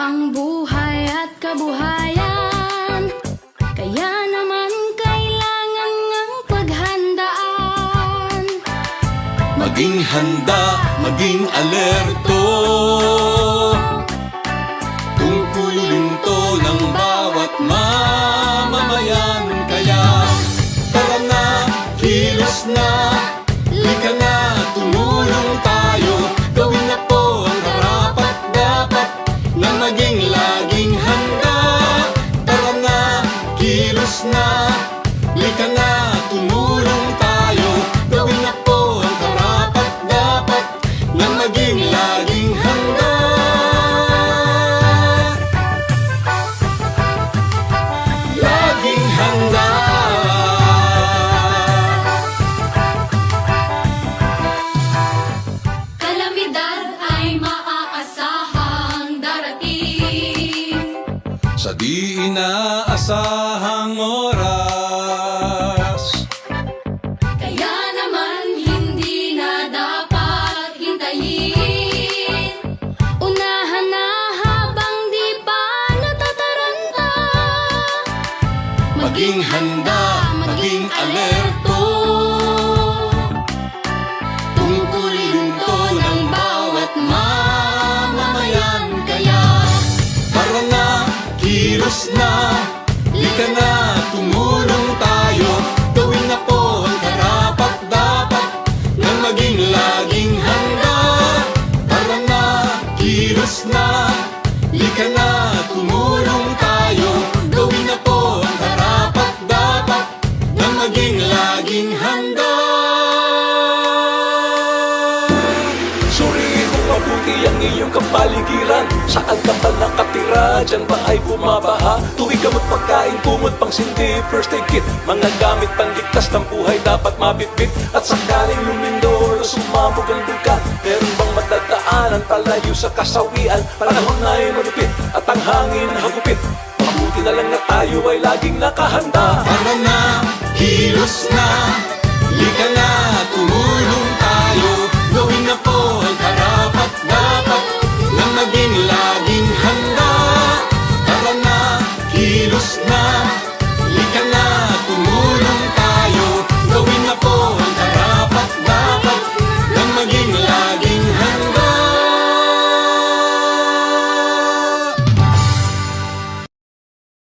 ang buhay at kabuhayan, kaya naman kailangan ng paghandaan. Maging handa, maging alerto, tungkulin to ng bawat mamamayan. Kaya tara na, kilos na, lika na, tumulong tayo. Gawin na po ang karapat-dapat na maging laging handa. Tara na, kilos na, lika na, tumulong tayo. Gawin na po ang karapat-dapat na maging laging handa. Laging handa. Kalamidad ay maaasahang darating Sa di inaasahang oras, kaya naman hindi na dapat hintayin. Unahan na habang di pa natataranta. maging handa, maging alerto, tungkulin to ng bawat mamamayan. Kaya tara na, kilos na, lika na, tumulong tayo. Gawin na po ang karapat-dapat na maging laging handa. Tara na, kilos na, lika na, tumulong tayo. Gawin na po ang karapat-dapat na maging laging handa. Suriin mo mabuti ang iyong kapaligiran. Saan ka ba nakatira? Diyan ba ay bumabaha? Tuwing gamot, pagkain, kumot, pang sindi, first aid kit, mga gamit panligtas ng buhay dapat mabitbit. At sakaling lumindol o sumabog ang duga, meron bang madadaanan palayo sa kasawian? Panahon na ay malupit at ang hangin hagupit. Mabuti na lang na tayo ay laging nakahanda. Tara na, kilos na, lika